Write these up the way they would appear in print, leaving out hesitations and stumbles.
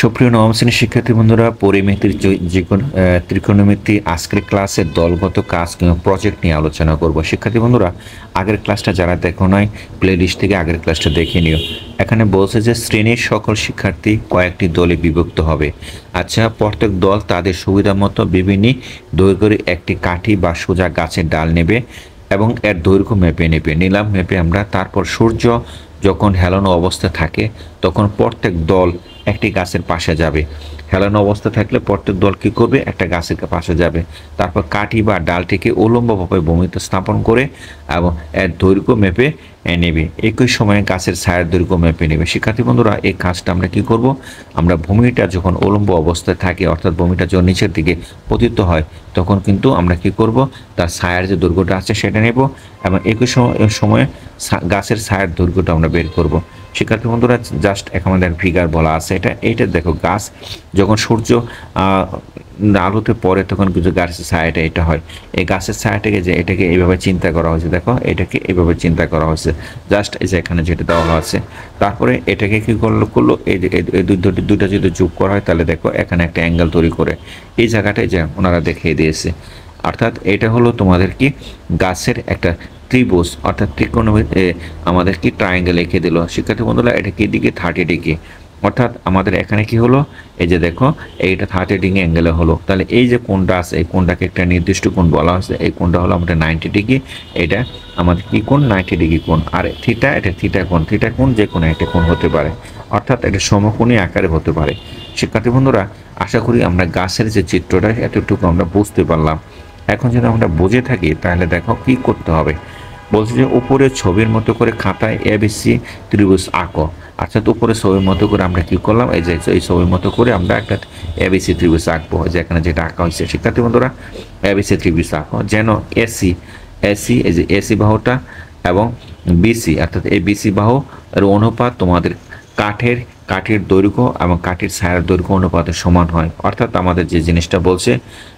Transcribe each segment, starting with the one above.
সুপ্রিয় নবম শ্রেণীর শিক্ষার্থী বন্ধুরা, পরিমিতির ত্রিকোণমিতি আজকের ক্লাসের দলগত কাজ কিংবা প্রজেক্ট নিয়ে আলোচনা করব। শিক্ষার্থী বন্ধুরা, আগের ক্লাসটা যারা দেখো নাই, প্লে লিস্ট থেকে আগের ক্লাসটা দেখে নিও। এখানে বলছে যে শ্রেণীর সকল শিক্ষার্থী কয়েকটি দলে বিভক্ত হবে। আচ্ছা, প্রত্যেক দল তাদের সুবিধা মতো বিভিন্ন দৈর্ঘ্যের একটি কাঠি বা সোজা গাছের ডাল নেবে এবং এর দৈর্ঘ্য মেপে নিলাম মেপে আমরা। তারপর সূর্য যখন হেলানো অবস্থায় থাকে তখন প্রত্যেক দল একটি গাছের পাশে যাবে। হেলানো অবস্থা থাকলে প্রত্যেক দল কী করবে? একটা গাছের পাশে যাবে। তারপর কাঠি বা ডালটিকে উলম্বভাবে ভূমিতে স্থাপন করে এবং এর দৈর্ঘ্য মেপে নেবে। একই সময়ে গাছের ছায়ার দৈর্ঘ্য মেপে নেবে। শিক্ষার্থী বন্ধুরা, এই কাজটা আমরা কি করব? আমরা ভূমিটা যখন উলম্ব অবস্থায় থাকে, অর্থাৎ ভূমিটা যখন নিচের দিকে পতিত হয়, তখন কিন্তু আমরা কি করব? তার ছায়ার যে দৈর্ঘ্যটা আছে সেটা নেব এবং একই সময়ে গাছের ছায়ার দৈর্ঘ্যটা আমরা বের করব। শিক্ষার্থী বন্ধুরা, জাস্ট আমাদের ফিগার বলা আছে, এটা দেখো, গাছ যখন সূর্য আলোতে পড়ে তখন কিছু গাছের ছায়াটা এটা হয়। এই গাছের ছায়াটাকে যে এটাকে এইভাবে চিন্তা করা হয়েছে, দেখো এটাকে এইভাবে চিন্তা করা হয়েছে, জাস্ট এই যে এখানে যেটা দেওয়া আছে। তারপরে এটাকে কি করলো এই দুইটা যদি যোগ করা হয় তাহলে দেখো এখানে একটা অ্যাঙ্গেল তৈরি করে এই জায়গাটায় যে ওনারা দেখিয়ে দিয়েছে। অর্থাৎ এটা হলো তোমাদের কি গাছের একটা ত্রিভুজ, অর্থাৎ ত্রিকোণমিতি আমাদের কি ট্রায়াঙ্গেল এঁকে দিল। শিক্ষার্থী বন্ধুরা, এটা কি দিকে? 30 ডিগ্রি। অর্থাৎ আমাদের এখানে কি হলো? এই যে দেখো, এইটা 30 ডিগ্রি অ্যাঙ্গেলে হলো। তাহলে এই যে কোণটা আছে, এই কোণটাকে একটা নির্দিষ্ট কোণ বলা হয়েছে। এই কোণটা হলো আমাদের 90 ডিগ্রি। এটা আমাদের কি কোণ? 90 ডিগ্রি কোণ। আর থিটা, এটা থিটা কোণ। থিটা কোণ যে কোনো একটা কোণ হতে পারে, অর্থাৎ এটা সমকোণী আকারে হতে পারে। শিক্ষার্থী বন্ধুরা, আশা করি আমরা গাছের যে চিত্রটা এতটুকু আমরা বুঝতে পারলাম। এখন যদি আমরা বুঝে থাকি তাহলে দেখো কি করতে হবে। বলছে যে উপরে ছবির মতো করে খাতায় এবিসি ত্রিভুজ আঁকো। অর্থাৎ উপরে ছবির মতো করে আমরা কি করলাম? এই যে এই ছবির মতো করে আমরা একটা এবিসি ত্রিভুজ আঁকবো। যে এখানে যেটা আঁকা হয়েছে, শিক্ষার্থী বন্ধুরা, এবিসি ত্রিভুজ আঁকো যেন এসি এসি এই যে এসি বাহুটা এবং বিসি, অর্থাৎ এই বিসি বাহু এর অনুপাত তোমাদের কাঠের দৈর্ঘ্য এবং কাঠের ছায়ার দৈর্ঘ্য অনুপাতের সমান হয়। অর্থাৎ আমাদের যে জিনিসটা বলছে,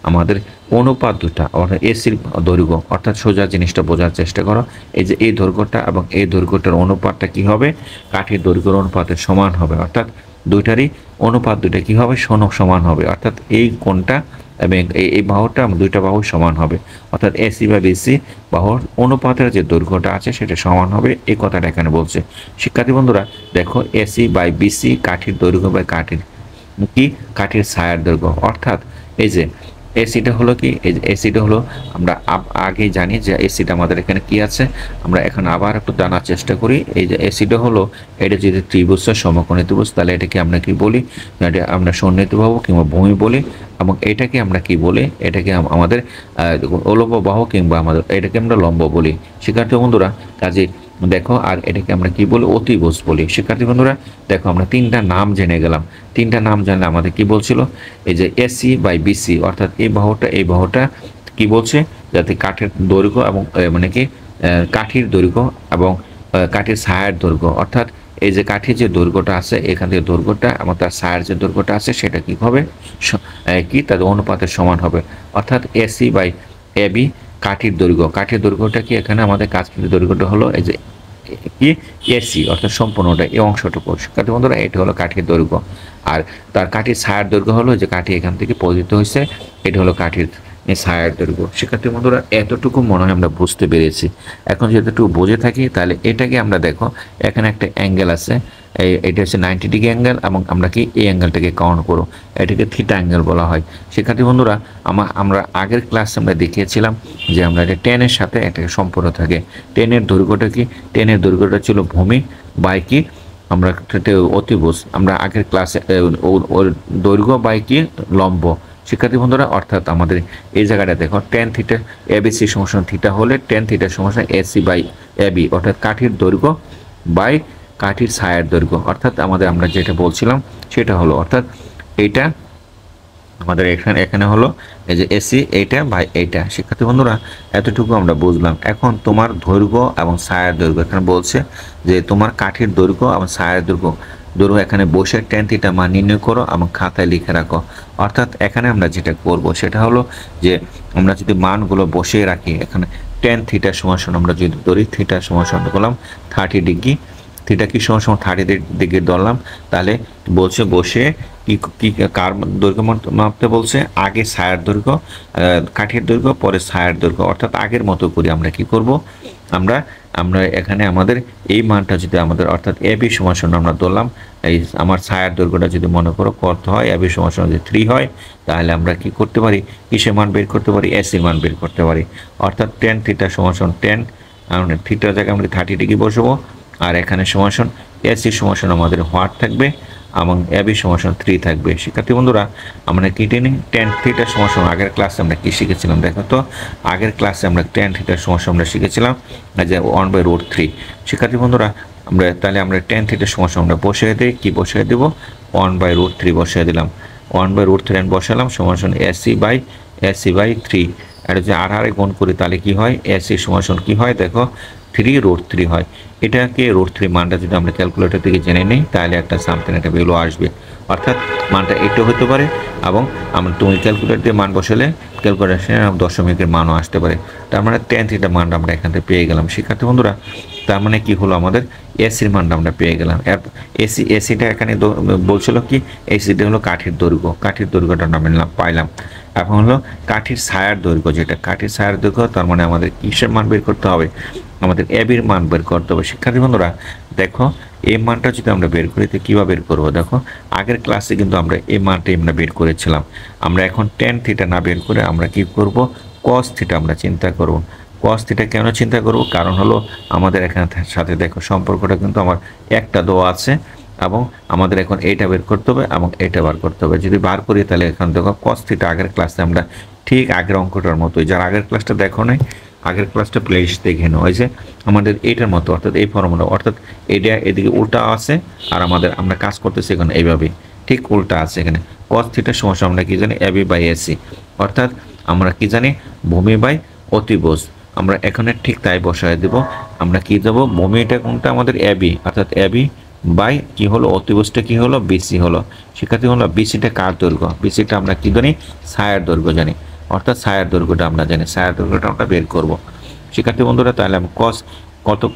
আমাদের অনুপাত দুটা, অর্থাৎ এসির দৈর্ঘ্য, অর্থাৎ সোজা জিনিসটা বোঝার চেষ্টা করো। এই যে এই দৈর্ঘ্যটা এবং এই দৈর্ঘ্যটার অনুপাতটা কি হবে? কাঠের দৈর্ঘ্যের অনুপাতের সমান হবে। অর্থাৎ দুইটারই অনুপাত দুইটা কি হবে? সমান হবে। অর্থাৎ এই কোণটা এবং এই বাহুটা দুইটা বাহু সমান হবে। অর্থাৎ এসি বা বিসি বাহুর অনুপাতের যে দৈর্ঘ্যটা আছে সেটা সমান হবে, এই কথাটা এখানে বলছে। শিক্ষার্থী বন্ধুরা, দেখো এসি বাই বিসি কাঠির দৈর্ঘ্য বাই কাঠির ছায়ার দৈর্ঘ্য। অর্থাৎ এই যে এসিটা হলো কি? এই এসিটা হলো, আমরা আগেই জানি যে এসিটা আমাদের এখানে কি আছে। আমরা এখন আবার একটু জানার চেষ্টা করি। এই যে এসিটা হলো, এটা যদি ত্রিভুজ সমকোণী ত্রিভুজ, তাহলে এটাকে আমরা কি বলি? এটা আমরা সন্নিহিত বাহু কিংবা ভূমি বলি। এবং এটাকে আমরা কি বলি? এটাকে আমাদের উলম্ব বাহু কিংবা এটাকে আমরা লম্ব বলি। শিক্ষার্থী বন্ধুরা, কাজে দেখো, আর এটাকে আমরা কি বলি? অতিভুজ বলি। শিক্ষার্থী বন্ধুরা, দেখো আমরা তিনটা নাম জেনে গেলাম। তিনটা নাম জানলে আমাদের কি বলছিল? এই যে এসি বাই বিসি, অর্থাৎ এই বাহুটা কি বলছে? যাতে কাঠের দৈর্ঘ্য এবং মানে কি কাঠির দৈর্ঘ্য এবং কাঠের ছায়ার দৈর্ঘ্য, অর্থাৎ এই যে কাঠির যে দৈর্ঘ্যটা আছে এখান থেকে দৈর্ঘ্যটা এবং তার ছায়ার যে দৈর্ঘ্যটা আছে সেটা কি হবে? কি তাদের অনুপাতের সমান হবে। অর্থাৎ এসি বাই এবি কাঠির দৈর্ঘ্যটা কি? এখানে আমাদের কাঠের দৈর্ঘ্যটা হলো এই যে কি এসি, অর্থাৎ সম্পূর্ণটা এই অংশটুকু। শিক্ষার্থী বন্ধুরা, এটা হলো কাঠির দৈর্ঘ্য। আর তার কাঠির ছায়ার দৈর্ঘ্য হলো যে কাঠি এখান থেকে পতিত হয়েছে, এটা হলো কাঠির ছায়ার দৈর্ঘ্য। শিক্ষার্থী বন্ধুরা, এতটুকু মনে হয় আমরা বুঝতে পেরেছি। এখন যেহেতু বুঝে থাকি তাহলে এটাকে আমরা দেখো, এখানে একটা অ্যাঙ্গেল আছে, এটা হচ্ছে 90 ডিগ্রি অ্যাঙ্গেল এবং আমরা কি এই অ্যাঙ্গেলটাকে কাউন্ট করো, এটাকে থিটা অ্যাঙ্গেল বলা হয়। শিক্ষার্থী বন্ধুরা, আমরা আগের ক্লাসে আমরা দেখিয়েছিলাম যে আমরা এটা টেনের সাথে এটাকে সম্পর্ক থাকে। টেনের দৈর্ঘ্যটা কি? টেনের দৈর্ঘ্যটা ছিল ভূমি বাই কি আমরা অতিভুজ। আমরা আগের ক্লাসে ওর দৈর্ঘ্য বাই কি লম্ব। শিক্ষার্থী বন্ধুরা, অর্থাৎ আমাদের এই জায়গাটা দেখো, টেন থিটা এবিসি সমান থিটা হলে টেন থিটা সমান এসি বাই এবি, অর্থাৎ কাঠির দৈর্ঘ্য বাই কাঠির ছায়ার দৈর্ঘ্য। অর্থাৎ আমরা যেটা বলছিলাম সেটা হলো, অর্থাৎ এইটা আমাদের এখানে হলো এই যে এসি, এইটা বাই এইটা। শিক্ষার্থী বন্ধুরা, এতটুকু আমরা বুঝলাম। এখন তোমার দৈর্ঘ্য এবং ছায়ার দৈর্ঘ্য এখানে বলছে যে তোমার কাঠির দৈর্ঘ্য এবং ছায়ার দৈর্ঘ্য এখানে বসে টেন থিটা মান নির্ণয় করো এবং খাতায় লিখে রাখো। অর্থাৎ এখানে আমরা যেটা করব সেটা হলো যে আমরা যদি মানগুলো বসিয়ে রাখি, এখানে টেন থিটা সমান আমরা যদি ধরি, থিটা সমান করলাম 30 ডিগ্রি থিটা কি সমান সমান 30 ডিগ্রি ধরলাম, তাহলে বলছে বসে কি কি কার দৈর্ঘ্য মাপতে বলছে, আগে ছায়ার দৈর্ঘ্য, কাঠির দৈর্ঘ্য, পরে ছায়ার দৈর্ঘ্য, অর্থাৎ আগের মতো করে আমরা কি করব, আমরা আমরা এখানে আমাদের এই মানটা যদি আমাদের অর্থাৎ এবি সমান সমান আমরা ধরলাম, এই আমার ছায়ার দৈর্ঘ্যটা যদি মনে করো কত হয়, এবি সমান সমান যদি 3 হয়, তাহলে আমরা কি করতে পারি, কিসের মান বের করতে পারি, এসির মান বের করতে পারি। অর্থাৎ tan থিটা সমান সমান tan, আমরা থিটার জায়গায় আমরা 30 ডিগ্রি বসাবো, আর এখানে সমান সমান এসি সমান সমান আমাদের হোয়াট থাকবে এবং এবি সমান সমান 3 থাকবে। শিক্ষার্থী বন্ধুরা, আমরা কি টেনে tan থিটা সমান সমান আগের ক্লাসে আমরা কি শিখেছিলাম দেখো তো, আগের ক্লাসে আমরা tan থিটা সমান সমান আমরা শিখেছিলাম যে 1/√3। শিক্ষার্থী বন্ধুরা, আমরা tan থিটা সমান সমান আমরা বসিয়ে দিই, কি বসিয়ে দেব, 1/√3 বসিয়ে দিলাম, 1/√3 বসালাম সমান সমান AC/3। আর যদি আর গুণ করি তাহলে কি হয়, এসি সমান সমান কি হয় দেখো 3√3 হয়। এটাকে √3 মানটা যদি আমরা ক্যালকুলেটর থেকে জেনে নিই তাহলে একটা সামথিং একটা ভ্যালু আসবে, অর্থাৎ মানটা এটা হতে পারে, এবং তুমি ক্যালকুলেটর দিয়ে মান বসালে ক্যালকুলেশনে দশমিকের মানও আসতে পারে। তার মানে tan থিটা মানটা আমরা এখান থেকে পেয়ে গেলাম। শিক্ষার্থী বন্ধুরা, তার মানে কি হলো, আমাদের এসির মানটা আমরা পেয়ে গেলাম। এসিটা এখানে বলছিল কি, এসিটা হলো কাঠির দৈর্ঘ্যটা আমরা পাইলাম। এখন হলো কাঠির ছায়ার দৈর্ঘ্য, যেটা কাঠির ছায়ার দৈর্ঘ্য, তার মানে আমাদের কিসের মান বের করতে হবে, আমাদের এবির মান বের করতে হবে। শিক্ষার্থী বন্ধুরা দেখো, এই মানটা যদি আমরা বের করি তো কীভাবে বের করবো, দেখো আগের ক্লাসে কিন্তু আমরা এই মানটাই আমরা বের করেছিলাম। আমরা এখন tan থিটা না বের করে আমরা কি করব, cos থিটা আমরা চিন্তা করব। cos থিটা কেন চিন্তা করব, কারণ হলো আমাদের এখানে সাথে দেখো সম্পর্কটা কিন্তু আমার একটা দেওয়া আছে, এবং আমাদের এখন এইটা বের করতে হবে এবং এইটা বার করতে হবে। যদি বার করি তাহলে এখন দেখো cos থিটা আগের ক্লাসে আমরা ঠিক আগের অঙ্কটার মতোই, যারা আগের ক্লাসটা দেখো নাই আগের ক্লাসটা প্লেলিস্ট দেখে নাও, ওই যে আমাদের এইটার মতো, অর্থাৎ এই ফর্মুলা, অর্থাৎ এটা এদিকে উল্টা আছে, আর আমরা কাজ করতেছি এখানে এইভাবে ঠিক উল্টা আছে। এখানে cos থিটা সমান আমরা কি জানি AB/AC, অর্থাৎ আমরা কি জানি ভূমি বাই অতিভুজ। আমরা এখানে ঠিক তাই বসায় দেব, আমরা কি দেবো, ভূমিটা কোনটা আমাদের AB, অর্থাৎ AB বাই কি হলো অতিভুজটা কি হলো BC হলো। শিক্ষার্থী হলো BCটা কার দৈর্ঘ্য, BCটা আমরা কি জানি ছায়ার দৈর্ঘ্য জানি, অর্থাৎ ছায়ার দৈর্ঘ্যটা আমরা জানি, ছায়ার দৈর্ঘ্যটা আমরা বের করব। শিক্ষার্থী বন্ধুরা, তাহলে আমি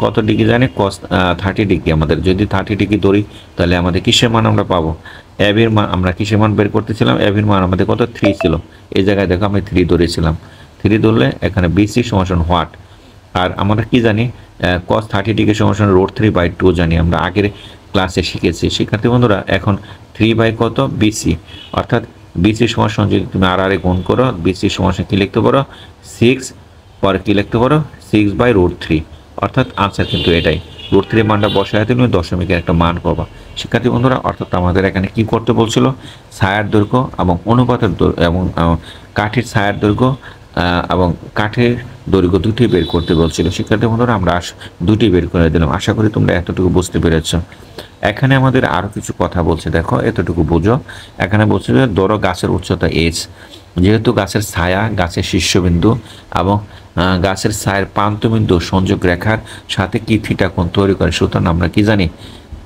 কত ডিগ্রি জানি, cos 30 ডিগ্রি, আমাদের যদি 30 ডিগ্রি ধরি তাহলে আমাদের কিসের মান আমরা পাবো, এবির মান, আমরা কিসের মান বের করতেছিলাম, এবির মান আমাদের কত 3 ছিল, এই জায়গায় দেখো আমি 3 ধরেছিলাম, 3 ধরলে এখানে BC সমান হোয়াট, আর আমরা কি জানি cos 30 ডিগ্রি সমান √3/2 জানি, আমরা আগের ক্লাসে শিখেছি। শিক্ষার্থী বন্ধুরা, এখন 3 বাই কত BC, অর্থাৎ BC সমান যদি তুমি আর গুণ করো, BC সমান কি লিখতে পারো 6, পরে কি লিখতে পারো 6/√3, অর্থাৎ আনসার কিন্তু এটাই, √3 মানটা বসায় তুমি দশমিকের একটা মান পাবা। শিক্ষার্থী বন্ধুরা, অর্থাৎ আমাদের এখানে কি করতে বলছিল, ছায়ার দৈর্ঘ্য এবং অনুপাতের এবং কাঠের ছায়ার দৈর্ঘ্য এবং কাঠের দৈর্ঘ্য দুটি বের করতে বলছিল। শিক্ষার্থী বন্ধুরা, আমরা দুটি বের করে দিলাম। আশা করি তোমরা এতটুকু বুঝতে পেরেছ। এখানে আমাদের আরও কিছু কথা বলছে, দেখো এতটুকু বুঝো। এখানে বলছে যে ধরো গাছের উচ্চতা h, যেহেতু গাছের ছায়া, গাছের শীর্ষবিন্দু এবং গাছের ছায়ের প্রান্তবিন্দু সংযোগ রেখার সাথে কি থিটা কোণ তৈরি করে, সুতরাং আমরা কি জানি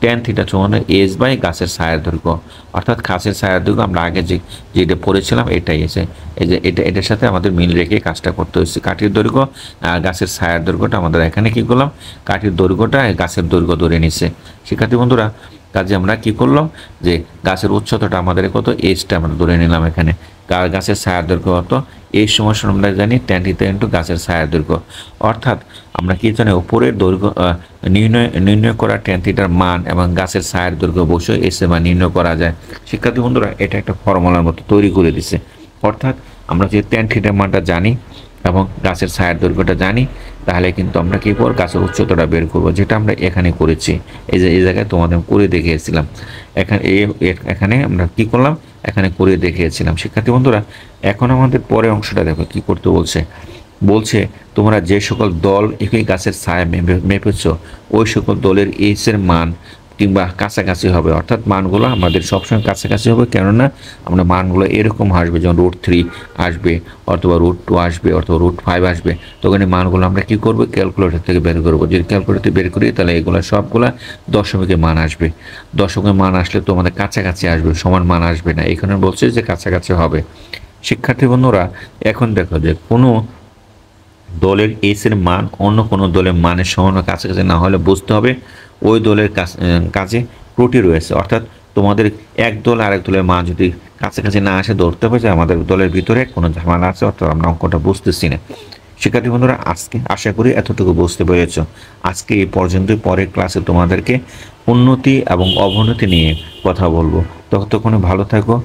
tan থিটা সমান h বাই গাছের ছায়ার দৈর্ঘ্য, অর্থাৎ গাছের ছায়ার দৈর্ঘ্য আমরা আগে যেটা পড়েছিলাম এটাই এসে, এই যে এটার সাথে আমাদের মিল রেখে কাজটা করতে হচ্ছে। কাঠির দৈর্ঘ্য আর গাছের ছায়ার দৈর্ঘ্যটা আমাদের এখানে কি করলাম, কাঠির দৈর্ঘ্যটা গাছের দৈর্ঘ্য ধরে নিচ্ছে। শিক্ষার্থী বন্ধুরা, কাজে আমরা কি করলাম, যে গাছের উচ্চতাটা আমাদের কত h-টা আমরা ধরে নিলাম, এখানে গাছের ছায়ার দৈর্ঘ্য কত, এই সমস্যা আমরা জানি tan থিটা ইনটু গাছের ছায়ার দৈর্ঘ্য, অর্থাৎ আমরা কি জানি উপরের দৈর্ঘ্য নির্ণয় করা tan থিটার মান এবং গাছের ছায়ার দৈর্ঘ্য বসে এসে মান নির্ণয় করা যায়। শিক্ষার্থী বন্ধুরা, এটা একটা ফর্মুলার মতো তৈরি করে দিছে, অর্থাৎ আমরা যে tan থিটার মানটা জানি এবং গাছের ছায়ার দৈর্ঘ্যটা জানি, তাহলে কিন্তু আমরা কি করব, গাছের উচ্চতাটা বের করব, যেটা আমরা এখানে করেছি। এই জায়গায় তোমাদের করে দেখিয়েছিলাম, এখানে আমরা কি করলাম, এখানে করে দেখিয়েছিলাম। শিক্ষার্থী বন্ধুরা, এখন আমাদের পরের অংশটা দেখো কি করতে বলছে তোমরা যে সকল দল একই গাছের ছায়া মেপেছ, ওই সকল দলের h এর মান কিংবা কাছাকাছি হবে, অর্থাৎ মানগুলো আমাদের সবসময় কাছাকাছি হবে, কেননা আমরা মানগুলো এরকম আসবে, যেমন √3 আসবে, অথবা √2 আসবে, অথবা √5 আসবে, তখন এই মানগুলো আমরা কি করবো, ক্যালকুলেটর থেকে বের করবো। যদি ক্যালকুলেটর বের করি তাহলে এগুলো সবগুলা দশমিকের মান আসবে, দশমিকের মান আসলে তো আমাদের কাছাকাছি আসবে, সমান মান আসবে না, এখানে বলছে যে কাছাকাছি হবে। শিক্ষার্থী বন্ধুরা, এখন দেখো যে কোনো দলের h এর মান অন্য কোনো দলের মানের সমান কাছাকাছি না হলে বুঝতে হবে ওই দলের কাজে ত্রুটি রয়েছে, অর্থাৎ তোমাদের এক দল আরেক দলের মান যদি কাছাকাছি না আসে ধরতে হবে যে আমাদের দলের ভিতরে কোনো ঝামেলা আছে, অর্থাৎ আমরা অঙ্কটা বুঝতেছি না। শিক্ষার্থী বন্ধুরা, আজকে আশা করি এতটুকু বুঝতে পেরেছ। আজকে এই পর্যন্তই, পরের ক্লাসে তোমাদেরকে উন্নতি এবং অবনতি নিয়ে কথা বলবো। ততক্ষণে ভালো থাকো,